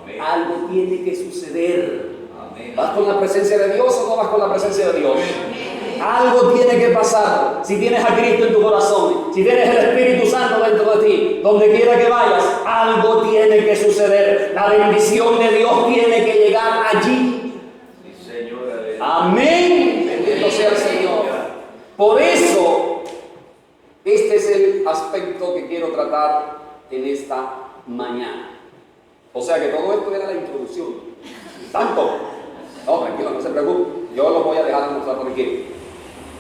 Amén. Algo tiene que suceder. Amén. ¿Vas con la presencia de Dios o no vas con la presencia de Dios? Amén. Algo tiene que pasar. Si tienes a Cristo en tu corazón, si tienes el Espíritu Santo dentro de ti, donde quiera que vayas, algo tiene que suceder. La bendición de Dios tiene que llegar allí. Sí, Señor. Amén. Bendito sea el Señor. Por eso, este es el aspecto que quiero tratar en esta mañana. O sea que todo esto era la introducción. Tanto. No, tranquilo, no se preocupe. Yo lo voy a dejar mostrar por aquí.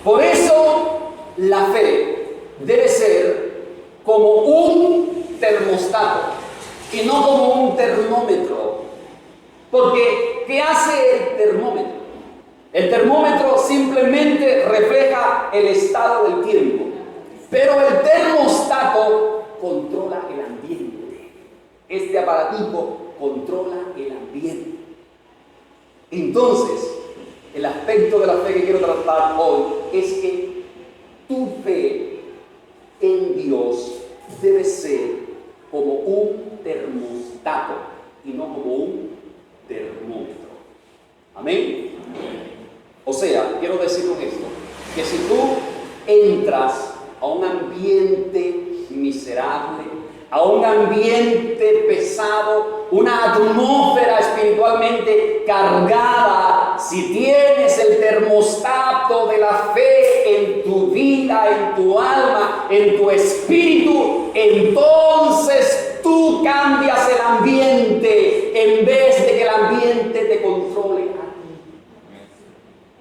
Por eso, la fe debe ser como un termostato y no como un termómetro. Porque, ¿qué hace el termómetro? El termómetro simplemente refleja el estado del tiempo, pero el termostato controla el ambiente. Este aparatico controla el ambiente. Entonces, el aspecto de la fe que quiero tratar hoy es que tu fe en Dios debe ser como un termostato y no como un termómetro. ¿Amén? O sea, quiero deciros esto, que si tú entras a un ambiente miserable, a un ambiente pesado, una atmósfera espiritualmente cargada, si tienes el termostato de la fe en tu vida, en tu alma, en tu espíritu, entonces tú cambias el ambiente en vez de que el ambiente te controle a ti.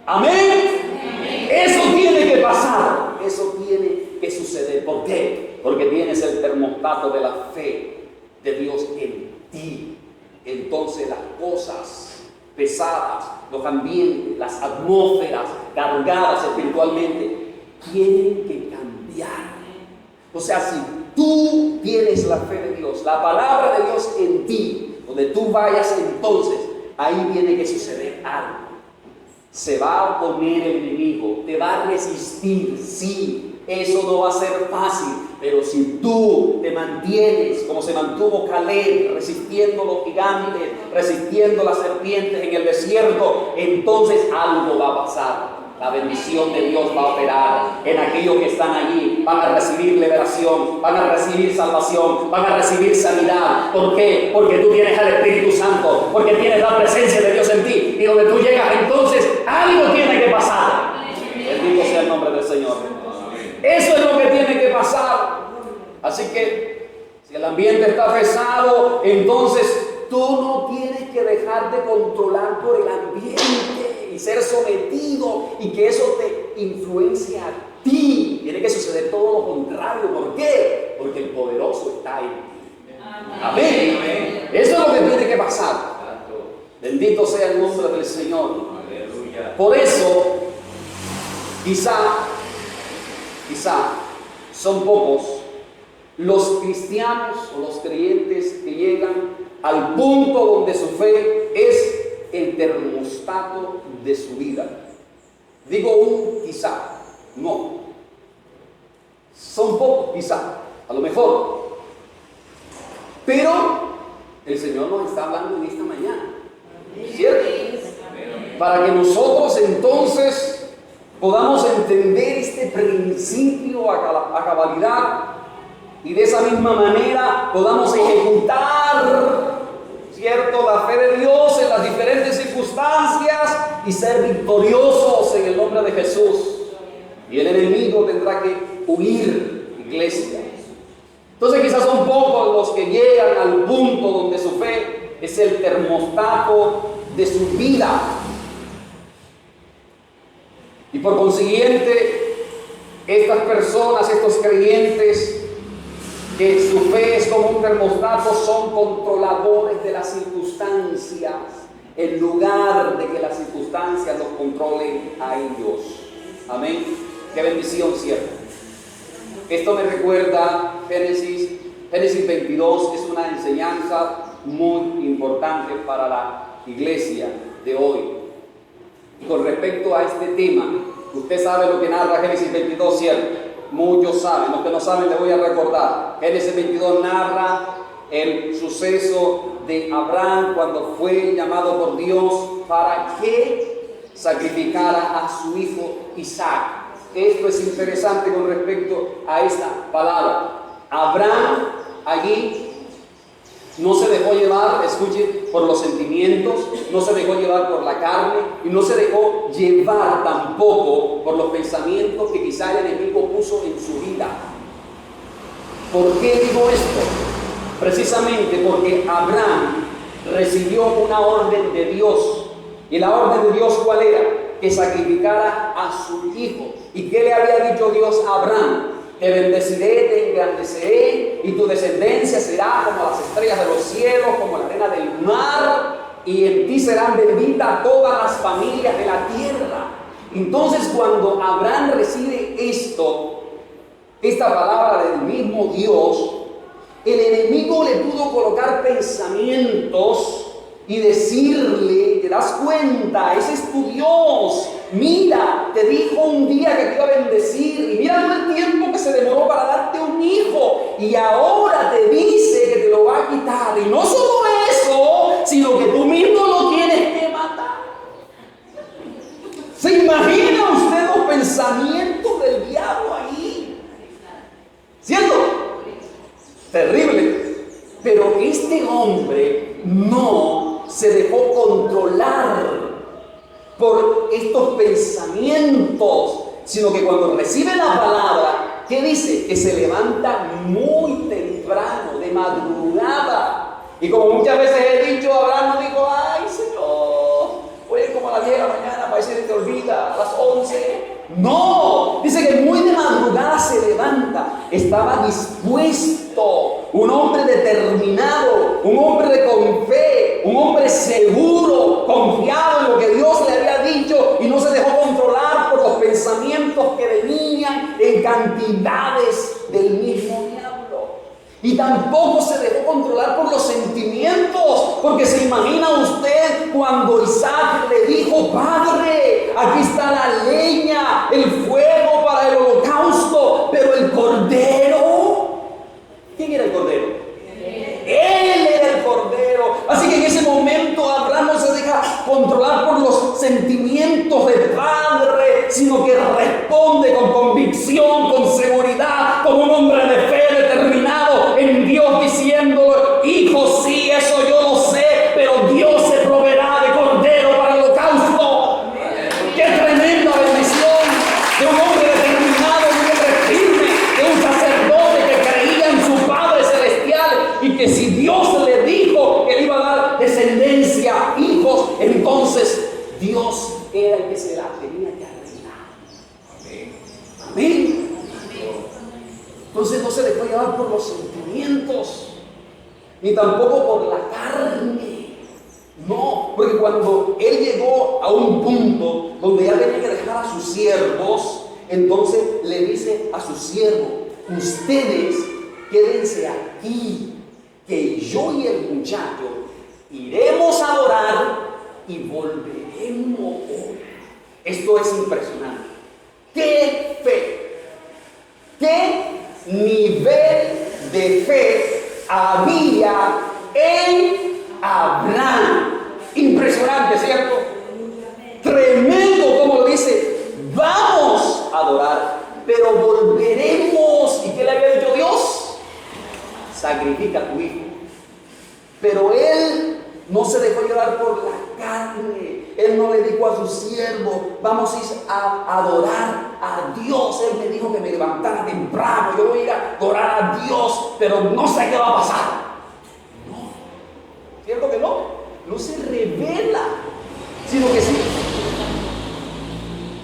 ¿Amén? Eso tiene que pasar, eso tiene que suceder. ¿Por qué? Porque tienes el termostato de la fe de Dios en ti. Entonces las cosas pesadas, los ambientes, las atmósferas cargadas espiritualmente tienen que cambiar. O sea, si tú tienes la fe de Dios, la palabra de Dios en ti, donde tú vayas, entonces ahí tiene que suceder algo. Se va a oponer el enemigo, te va a resistir, sí, eso no va a ser fácil, pero si tú te mantienes como se mantuvo Caleb, resistiendo los gigantes, resistiendo las serpientes en el desierto, entonces algo va a pasar. La bendición de Dios va a operar en aquellos que están allí. Van a recibir liberación, van a recibir salvación, van a recibir sanidad. ¿Por qué? Porque tú tienes al Espíritu Santo, porque tienes la presencia de Dios en ti. Y donde tú llegas, entonces algo tiene que pasar. Bendito sea el nombre del Señor. Eso es lo que tiene que pasar. Así que si el ambiente está pesado, entonces tú no tienes que dejarte controlar por el ambiente y ser sometido y que eso te influencie a ti. Tiene que suceder todo lo contrario. ¿Por qué? Porque el poderoso está en ti. Amén. Amén. Eso es lo que tiene que pasar. Bendito sea el nombre del Señor. Aleluya. Por eso, quizá son pocos los cristianos o los creyentes que llegan al punto donde su fe es el termostato de su vida. Digo quizá, no. Son pocos quizá, a lo mejor. Pero el Señor nos está hablando en esta mañana, ¿cierto? Para que nosotros entonces podamos entender este principio a cabalidad y de esa misma manera podamos ejecutar, ¿cierto?, la fe de Dios en las diferentes circunstancias y ser victoriosos en el nombre de Jesús. Y el enemigo tendrá que huir, iglesia. Entonces quizás son pocos los que llegan al punto donde su fe es el termostato de su vida. Y por consiguiente, estas personas, estos creyentes, que su fe es como un termostato, son controladores de las circunstancias, en lugar de que las circunstancias los controlen a ellos. Amén. Qué bendición, ¿cierto? Esto me recuerda Génesis 22, es una enseñanza muy importante para la iglesia de hoy. Y con respecto a este tema, usted sabe lo que narra Génesis 22, ¿cierto? Muchos saben, los que no saben les voy a recordar. Génesis 22 narra el suceso de Abraham cuando fue llamado por Dios para que sacrificara a su hijo Isaac. Esto es interesante con respecto a esta palabra. Abraham allí no se dejó llevar, escuchen, por los sentimientos, no se dejó llevar por la carne y no se dejó llevar tampoco por los pensamientos que quizá el enemigo puso en su vida. ¿Por qué digo esto? Precisamente porque Abraham recibió una orden de Dios. ¿Y la orden de Dios cuál era? Que sacrificara a su hijo. ¿Y qué le había dicho Dios a Abraham? Te bendeciré, te engrandeceré, y tu descendencia será como las estrellas de los cielos, como la arena del mar, y en ti serán benditas todas las familias de la tierra. Entonces, cuando Abraham recibe esta palabra del mismo Dios, el enemigo le pudo colocar pensamientos y decirle, ¿te das cuenta? Ese es tu Dios. Mira, te dijo un día que te iba a bendecir y mira todo el tiempo que se demoró para darte un hijo y ahora te dice que te lo va a quitar. Y no solo eso, sino que tú mismo lo tienes que matar. ¿Se imagina usted los pensamientos del diablo ahí? ¿Cierto? Terrible. Pero este hombre no se dejó controlar por estos pensamientos, sino que cuando recibe la palabra, ¿qué dice? Que se levanta muy temprano, de madrugada. Y como muchas veces he dicho, Abraham no dijo, ay Señor, voy a ir como a la 10 de la mañana para decir que te olvida, a las 11. No, dice que muy de madrugada se levanta, estaba dispuesto, un hombre determinado, un hombre con fe, un hombre seguro, confiado en lo que Dios le había dicho y no se dejó controlar por los pensamientos que venían en cantidades del mismo diablo. Y tampoco se dejó controlar por los sentimientos, porque se imagina usted cuando Isaac le dijo: Padre, aquí está la leña, el fuego para el holocausto, pero el cordero, ¿quién era el cordero? Él era el cordero. Así que en ese momento Abraham no se deja controlar por los sentimientos del padre, sino que responde con convicción, con seguridad, como un hombre de fe determinado en Dios, diciendo: hijo, sí, eso yo lo sé, pero Dios se proveerá de cordero para el holocausto. ¡Qué tremenda bendición de un hombre determinado, de un hombre firme, de un sacerdote que creía en su Padre Celestial, y que si Dios le dijo que le iba a dar descendencia, hijos, entonces Dios era el que se la tenía que arreglar. Amén. Entonces no se dejó llevar por los sentimientos, ni tampoco por la carne. No, porque cuando él llegó a un punto donde ya tenía que dejar a sus siervos, entonces le dice a su siervo: ustedes quédense aquí, que yo y el muchacho iremos a adorar y volveremos. Esto es impresionante. ¡Qué fe! ¡Qué nivel de fe había en Abraham! Impresionante, ¿cierto? Tremendo, como lo dice: vamos a adorar, pero volveremos. ¿Y qué le había dicho Dios? Sacrifica a tu hijo. Pero él no se dejó llevar por la carne. Él no le dijo a su siervo: vamos a ir a adorar a Dios. Él me dijo que me levantara temprano, yo voy a ir a adorar a Dios, pero no sé qué va a pasar. No, ¿cierto que no? No se revela, sino que sí.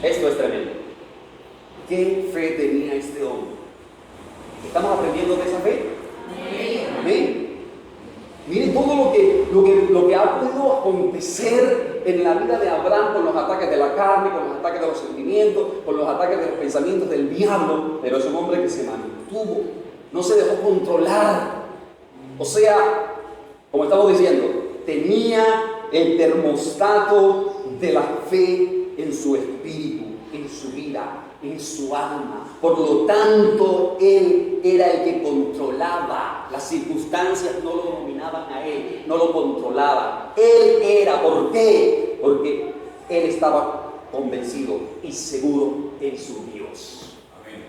Esto es tremendo. ¿Qué fe tenía este hombre? ¿Estamos aprendiendo de esa fe? Amén. Miren todo lo que ha podido acontecer en la vida de Abraham con los ataques de la carne, con los ataques de los sentimientos, con los ataques de los pensamientos del diablo. Pero es un hombre que se mantuvo, no se dejó controlar. O sea, como estamos diciendo, tenía el termostato de la fe en su espíritu, en su vida, en su alma. Por lo tanto, él era el que controlaba. Las circunstancias no lo dominaban a él, no lo controlaban. Él era. ¿Por qué? Porque él estaba convencido y seguro en su Dios.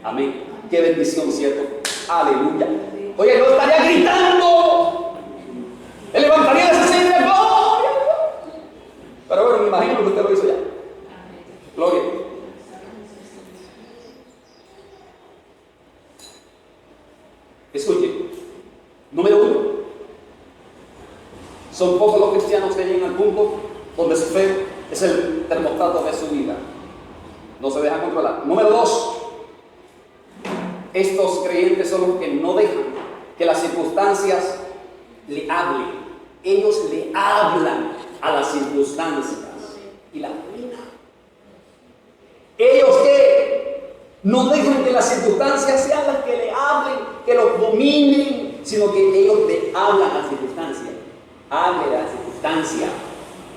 Amén. Qué bendición, ¿cierto? Aleluya. Oye, yo estaría gritando, él levantaría esa señal de gloria. Pero bueno, me imagino que usted lo hizo ya. Gloria. Escuche, número 1, son pocos los cristianos que llegan al punto donde su fe es el termostato de su vida. No se dejan controlar. Número 2, estos creyentes son los que no dejan que las circunstancias le hablen. Ellos le hablan a las circunstancias y la dominan. Ellos que no dejan que las circunstancias sean las que le hablen, que los dominen, sino que ellos le hablan a las circunstancias. Hable a las circunstancias.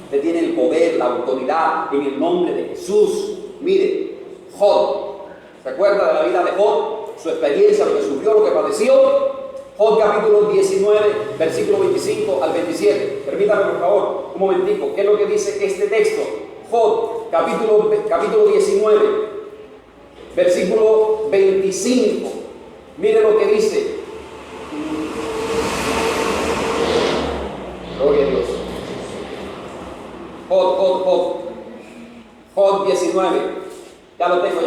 Usted tiene el poder, la autoridad en el nombre de Jesús. Mire, Job, ¿se acuerda de la vida de Job? Su experiencia, lo que sufrió, lo que padeció. Job capítulo 19, versículo 25 al 27. Permítame por favor un momentico. ¿Qué es lo que dice este texto? Job capítulo 19. Versículo 25. Mire lo que dice. Gloria a Dios. Job 19. Ya lo tengo.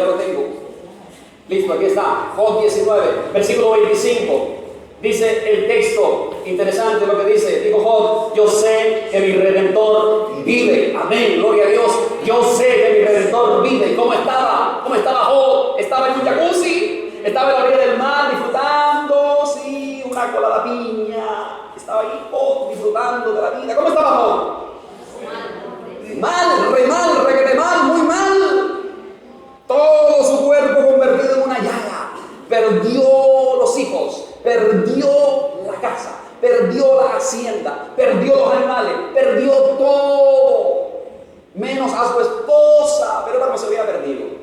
Listo, aquí está. Job 19, versículo 25. Dice el texto, interesante lo que dice. Dijo Job: yo sé que mi Redentor vive. Amén, gloria a Dios. Yo sé que mi Redentor vive. ¿Cómo estaba? ¿Cómo estaba Job? Estaba en un jacuzzi, estaba en la orilla del mar disfrutando, sí, una colada piña. Estaba ahí Job disfrutando de la vida. ¿Cómo estaba Job? Mal, re mal, requete mal, muy mal. Todo su cuerpo convertido en una llaga. Perdió los hijos, perdió perdió la hacienda, perdió los animales, perdió todo, menos a su esposa, pero no se había perdido.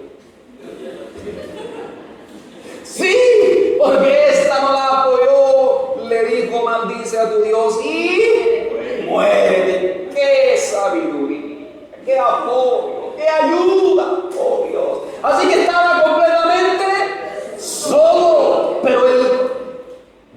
Sí, porque esta no la apoyó, le dijo: maldice a tu Dios y muérete. ¡Qué sabiduría! ¡Qué apoyo! ¡Qué ayuda! ¡Oh Dios! Así que estaba completamente solo, pero él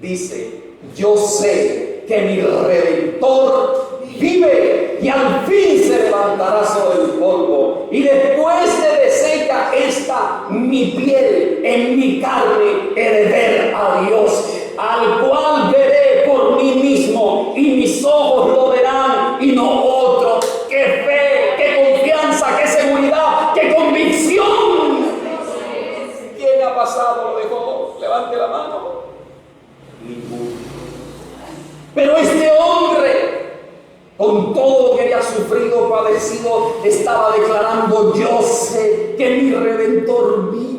dice: yo sé que mi Redentor vive y al fin se levantará sobre el polvo, y después de deshecha esta mi piel, en mi carne he de ver a Dios, al cual veré por mí mismo, y mis ojos lo verán y no otro. ¡Qué fe, qué confianza, qué seguridad, qué convicción! ¿Quién ha pasado? Lo dejó. Levante la mano. Ninguno. Pero este hombre, con todo lo que había sufrido, padecido, estaba declarando: yo sé que mi Redentor vive.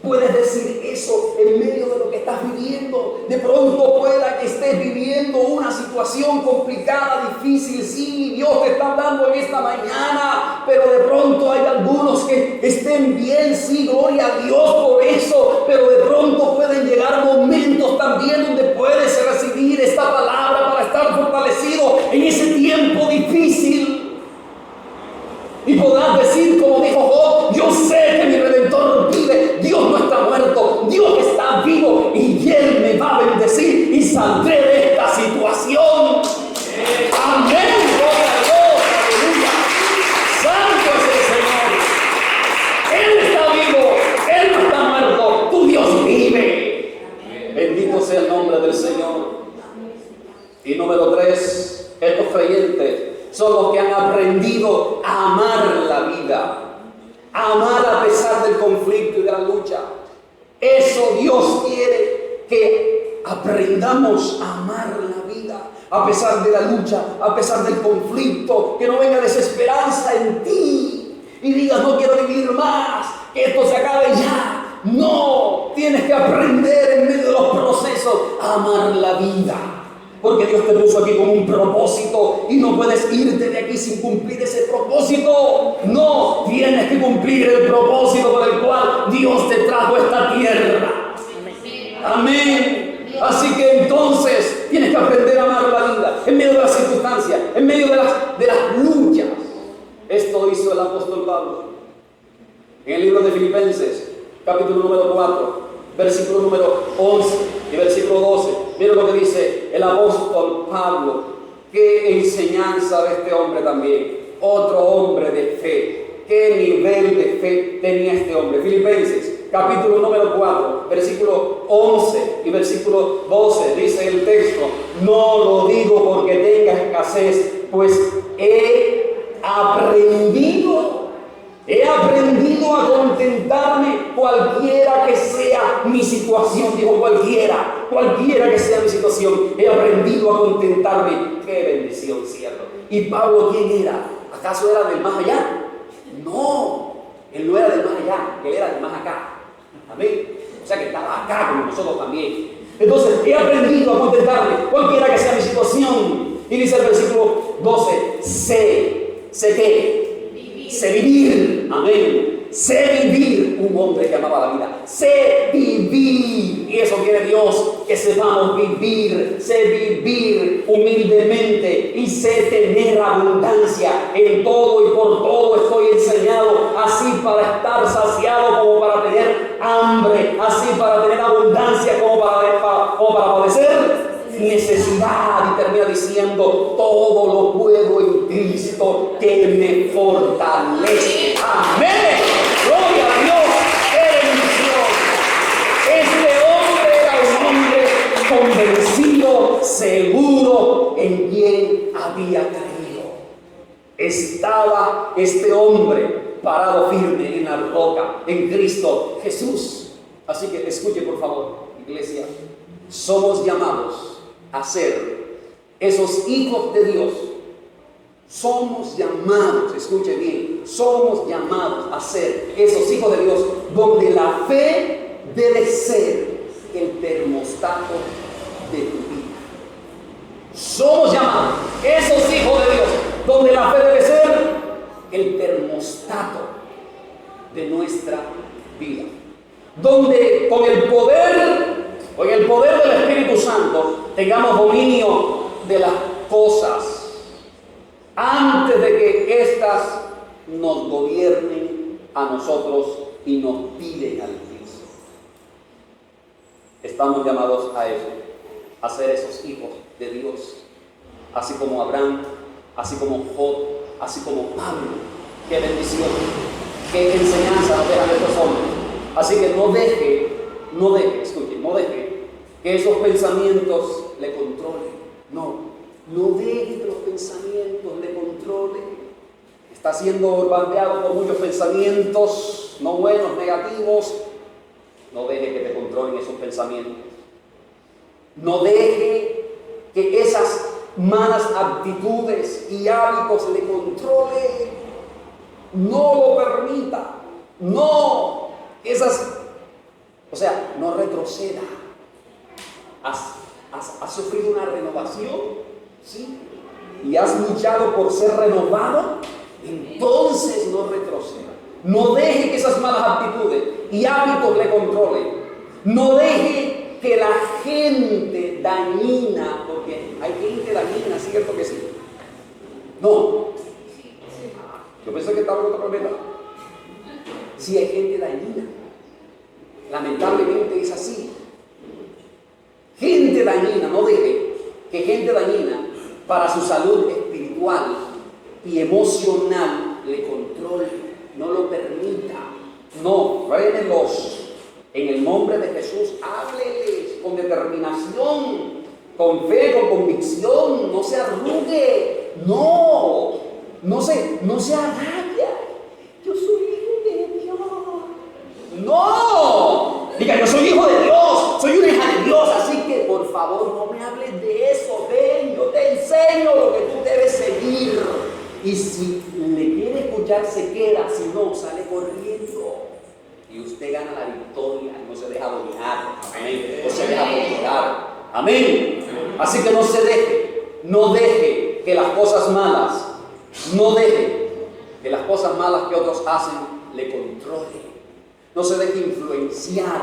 Puedes decir eso en medio de lo que estás viviendo. De pronto pueda que estés viviendo una situación complicada, difícil. Sí, Dios te está hablando en esta mañana, pero de pronto hay algunos que estén bien. Sí, gloria a Dios por eso, pero de pronto pueden llegar momentos también donde puedes recibir esta palabra para estar fortalecido en ese tiempo difícil. Y podrás decir, como dijo Job: yo sé que mi Redentor vive. Dios no está muerto, Dios está vivo, y Él me va a bendecir y saldré de esta situación. Amén, gloria a Dios, aleluya. Santo es el Señor. Él está vivo, Él no está muerto, tu Dios vive. Bendito sea el nombre del Señor. Y número 3, estos creyentes son los que han aprendido a amar la vida, a amar a pesar del conflicto y de la lucha. Eso Dios quiere, que aprendamos a amar la vida, a pesar de la lucha, a pesar del conflicto, que no venga desesperanza en ti y digas: no quiero vivir más, que esto se acabe ya. No, tienes que aprender en medio de los procesos a amar la vida. Porque Dios te puso aquí con un propósito y no puedes irte de aquí sin cumplir ese propósito. No, tienes que cumplir el propósito por el cual Dios te trajo a esta tierra. Amén. Así que entonces tienes que aprender a amar la vida en medio de las circunstancias, en medio de las luchas. Esto hizo el apóstol Pablo en el libro de Filipenses, capítulo número 4. Versículo número 11 y versículo 12. Miren lo que dice el apóstol Pablo. Qué enseñanza de este hombre también. Otro hombre de fe. Qué nivel de fe tenía este hombre. Filipenses, capítulo número 4, versículo 11 y versículo 12. Dice el texto: no lo digo porque tenga escasez, pues he aprendido a contentarme cualquiera que sea mi situación. Digo cualquiera que sea mi situación. He aprendido a contentarme. ¡Qué bendición, cierto! ¿Y Pablo quién era? ¿Acaso era del más allá? No, él no era del más allá, él era del más acá. Amén. O sea que estaba acá como nosotros también. Entonces, he aprendido a contentarme cualquiera que sea mi situación. Y dice el versículo 12: sé qué. Sé vivir, amén. Sé vivir, un hombre que amaba la vida. Sé vivir, y eso quiere Dios, que sepamos vivir. Sé vivir humildemente y sé tener abundancia. En todo y por todo estoy enseñado, así para estar saciado como para tener hambre, así para tener abundancia como para padecer necesidad. Y termina diciendo: todo lo puedo en Cristo que me fortalece. Amén. Gloria a Dios. ¡Qué bendición! Este hombre era un hombre convencido, seguro en quien había creído. Estaba este hombre parado firme en la roca, en Cristo Jesús. Así que escuche por favor, iglesia. Somos llamados a ser esos hijos de Dios. Somos llamados, escuche bien, somos llamados a ser esos hijos de Dios, donde la fe debe ser el termostato de tu vida. donde con el poder del Espíritu Santo tengamos dominio de las cosas antes de que éstas nos gobiernen a nosotros y nos piden al piso. Estamos llamados a eso, a ser esos hijos de Dios, así como Abraham, así como Job, así como Pablo. Qué bendición, qué enseñanza nos dejan estos hombres. Así que no deje que esos pensamientos le controlen. No deje que los pensamientos le controlen. Está siendo bandeado por muchos pensamientos no buenos, negativos. No deje que te controlen esos pensamientos. No deje que esas malas actitudes y hábitos le controlen. No lo permita. No retroceda. ¿Has sufrido una renovación? ¿Sí? ¿Y has luchado por ser renovado? Entonces no retroceda. No deje que esas malas actitudes y hábitos le controlen. No deje que la gente dañina, porque hay gente dañina, ¿cierto que sí? No. Yo pensé que estaba en otro planeta. Sí, hay gente dañina. Lamentablemente es así. Gente dañina, no deje que gente dañina para su salud espiritual y emocional le controle. No lo permita. No, frénelos. En el nombre de Jesús, hábleles con determinación, con fe, con convicción. No se arrugue. No se agravia. Yo soy hijo de Dios. No. Diga, yo soy hijo de Dios. Soy una hija de Dios. Así que, por favor, no me hables de eso. Ven, yo te enseño lo que tú debes seguir. Y si le quiere escuchar, se queda. Si no, sale corriendo. Y usted gana la victoria. No se deja dominar. Amén. No se deja dominar. Amén. Así que no se deje. No deje que las cosas malas, que otros hacen le controlen. No se deje influenciar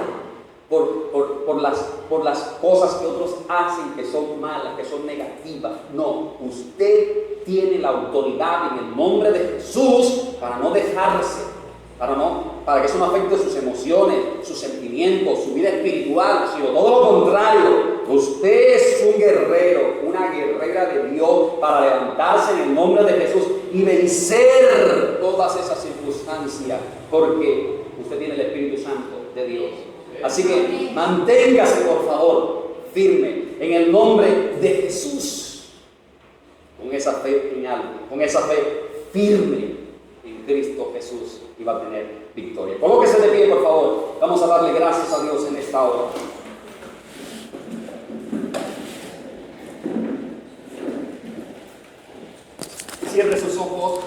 por las cosas que otros hacen que son malas, que son negativas. No, usted tiene la autoridad en el nombre de Jesús para no dejarse, para que eso no afecte sus emociones, sus sentimientos, su vida espiritual, sino todo lo contrario. Usted es un guerrero, una guerrera de Dios para levantarse en el nombre de Jesús y vencer todas esas circunstancias, porque usted tiene el Espíritu Santo de Dios. Así que manténgase, por favor, firme en el nombre de Jesús, con esa fe en algo, con esa fe firme en Cristo Jesús, y va a tener victoria. Colóquese de pie, por favor. Vamos a darle gracias a Dios en esta hora. Cierre sus ojos.